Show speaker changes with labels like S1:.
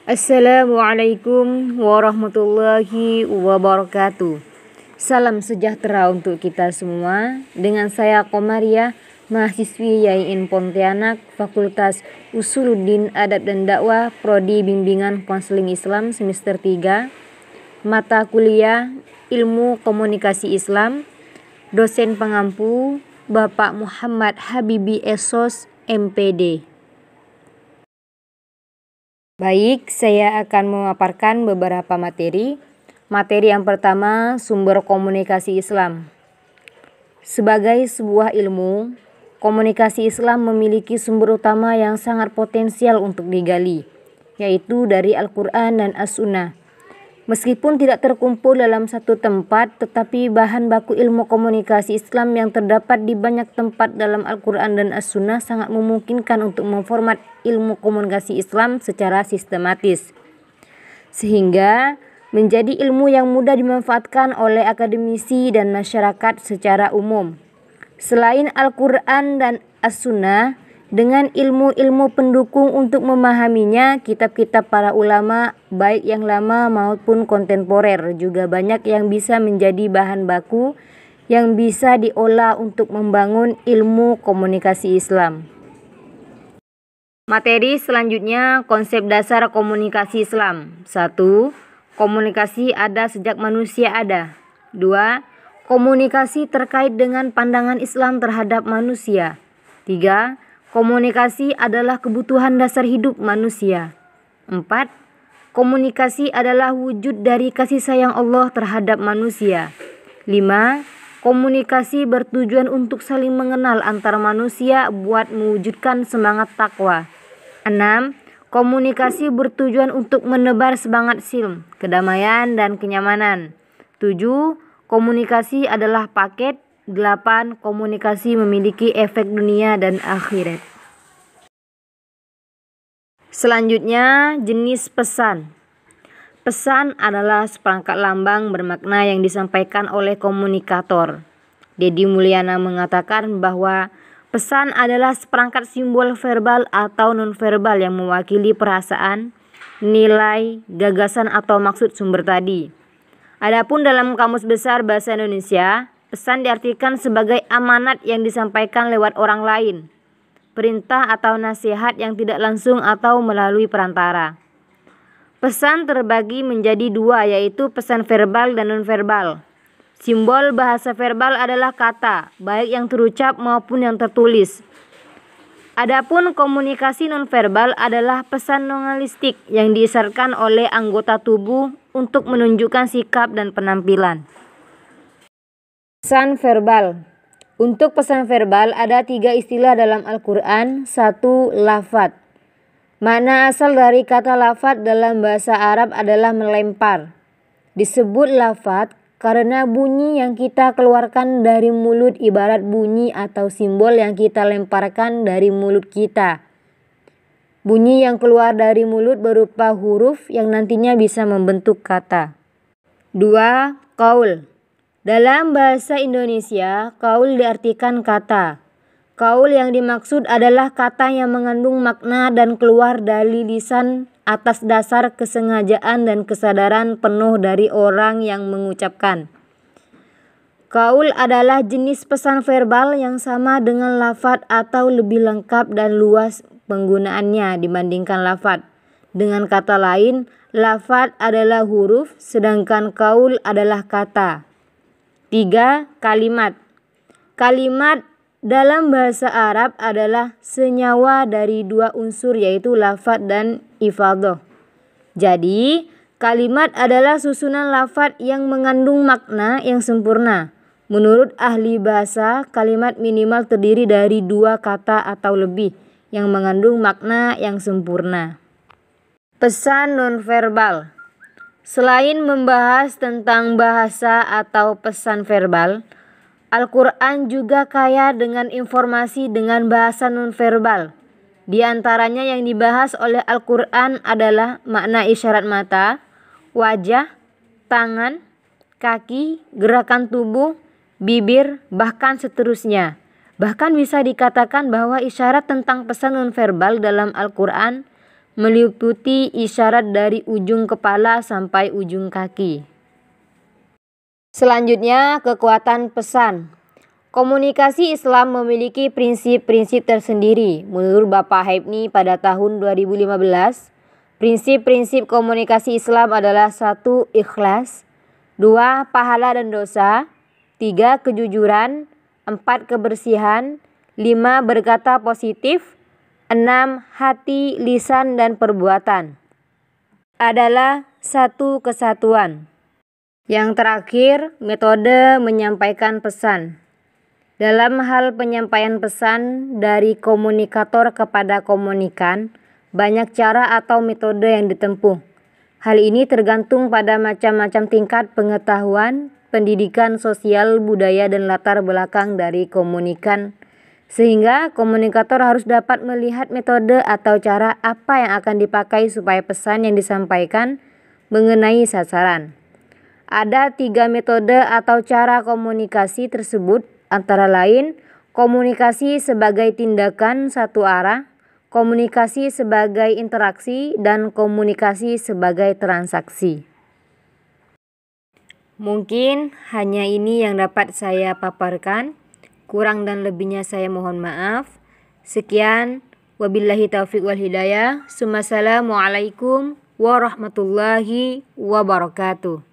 S1: Assalamualaikum warahmatullahi wabarakatuh. Salam sejahtera untuk kita semua. Dengan saya Komariah, mahasiswi YAIN Pontianak, Fakultas Usuluddin Adab dan Dakwah, Prodi Bimbingan Konseling Islam semester 3, mata kuliah Ilmu Komunikasi Islam, dosen pengampu Bapak Muhammad Habibi Esos, MPD. Baik, saya akan memaparkan beberapa materi. Materi yang pertama, sumber komunikasi Islam. Sebagai sebuah ilmu, komunikasi Islam memiliki sumber utama yang sangat potensial untuk digali, yaitu dari Al-Quran dan As-Sunnah. Meskipun tidak terkumpul dalam satu tempat, tetapi bahan baku ilmu komunikasi Islam yang terdapat di banyak tempat dalam Al-Quran dan As-Sunnah sangat memungkinkan untuk memformat ilmu komunikasi Islam secara sistematis, sehingga menjadi ilmu yang mudah dimanfaatkan oleh akademisi dan masyarakat secara umum. Selain Al-Quran dan As-Sunnah, dengan ilmu-ilmu pendukung untuk memahaminya, kitab-kitab para ulama, baik yang lama maupun kontemporer, juga banyak yang bisa menjadi bahan baku yang bisa diolah untuk membangun ilmu komunikasi Islam. Materi selanjutnya, konsep dasar komunikasi Islam. 1. Komunikasi ada sejak manusia ada. 2. Komunikasi terkait dengan pandangan Islam terhadap manusia. 3. Komunikasi adalah kebutuhan dasar hidup manusia. 4. Komunikasi adalah wujud dari kasih sayang Allah terhadap manusia. 5. Komunikasi bertujuan untuk saling mengenal antar manusia buat mewujudkan semangat takwa. 6. Komunikasi bertujuan untuk menebar semangat silm, kedamaian, dan kenyamanan. 7. Komunikasi adalah paket. 8. Komunikasi memiliki efek dunia dan akhirat. Selanjutnya, jenis pesan. Pesan adalah seperangkat lambang bermakna yang disampaikan oleh komunikator. Deddy Mulyana mengatakan bahwa pesan adalah seperangkat simbol verbal atau nonverbal yang mewakili perasaan, nilai, gagasan atau maksud sumber tadi. Adapun dalam Kamus Besar Bahasa Indonesia, pesan diartikan sebagai amanat yang disampaikan lewat orang lain, perintah atau nasihat yang tidak langsung atau melalui perantara. Pesan terbagi menjadi dua, yaitu pesan verbal dan nonverbal. Simbol bahasa verbal adalah kata, baik yang terucap maupun yang tertulis. Adapun komunikasi nonverbal adalah pesan nonalistik yang diisyaratkan oleh anggota tubuh untuk menunjukkan sikap dan penampilan. Pesan verbal. Untuk pesan verbal ada 3 istilah dalam Al-Quran. 1. Lafadz. Makna asal dari kata lafadz dalam bahasa Arab adalah melempar. Disebut lafadz karena bunyi yang kita keluarkan dari mulut ibarat bunyi atau simbol yang kita lemparkan dari mulut kita. Bunyi yang keluar dari mulut berupa huruf yang nantinya bisa membentuk kata. 2. Qaul. Dalam bahasa Indonesia, qaul diartikan kata. Qaul yang dimaksud adalah kata yang mengandung makna dan keluar dari lisan atas dasar kesengajaan dan kesadaran penuh dari orang yang mengucapkan. Qaul adalah jenis pesan verbal yang sama dengan lafadz atau lebih lengkap dan luas penggunaannya dibandingkan lafadz. Dengan kata lain, lafadz adalah huruf, sedangkan qaul adalah kata. 3. Kalimat. Kalimat dalam bahasa Arab adalah senyawa dari 2 unsur, yaitu lafadz dan ifadhah. Jadi, kalimat adalah susunan lafadz yang mengandung makna yang sempurna. Menurut ahli bahasa, kalimat minimal terdiri dari 2 kata atau lebih yang mengandung makna yang sempurna. Pesan nonverbal. Selain membahas tentang bahasa atau pesan verbal, Al-Quran juga kaya dengan informasi dengan bahasa nonverbal. Di antaranya yang dibahas oleh Al-Quran adalah makna isyarat mata, wajah, tangan, kaki, gerakan tubuh, bibir, bahkan seterusnya. Bahkan bisa dikatakan bahwa isyarat tentang pesan nonverbal dalam Al-Quran meliputi isyarat dari ujung kepala sampai ujung kaki. Selanjutnya, kekuatan pesan. Komunikasi Islam memiliki prinsip-prinsip tersendiri. Menurut Bapak Haibni pada tahun 2015, prinsip-prinsip komunikasi Islam adalah 1. Ikhlas, 2. Pahala dan dosa, 3. Kejujuran, 4. Kebersihan, 5. Berkata positif, 6. Hati, lisan, dan perbuatan. Adalah 1. Kesatuan. Yang terakhir, metode menyampaikan pesan. Dalam hal penyampaian pesan dari komunikator kepada komunikan, banyak cara atau metode yang ditempuh. Hal ini tergantung pada macam-macam tingkat pengetahuan, pendidikan sosial, budaya, dan latar belakang dari komunikan. Sehingga komunikator harus dapat melihat metode atau cara apa yang akan dipakai supaya pesan yang disampaikan mengenai sasaran. Ada 3 metode atau cara komunikasi tersebut, antara lain komunikasi sebagai tindakan satu arah, komunikasi sebagai interaksi, dan komunikasi sebagai transaksi. Mungkin hanya ini yang dapat saya paparkan. Kurang dan lebihnya saya mohon maaf. Sekian, wabillahi taufiq wal hidayah. Assalamualaikum warahmatullahi wabarakatuh.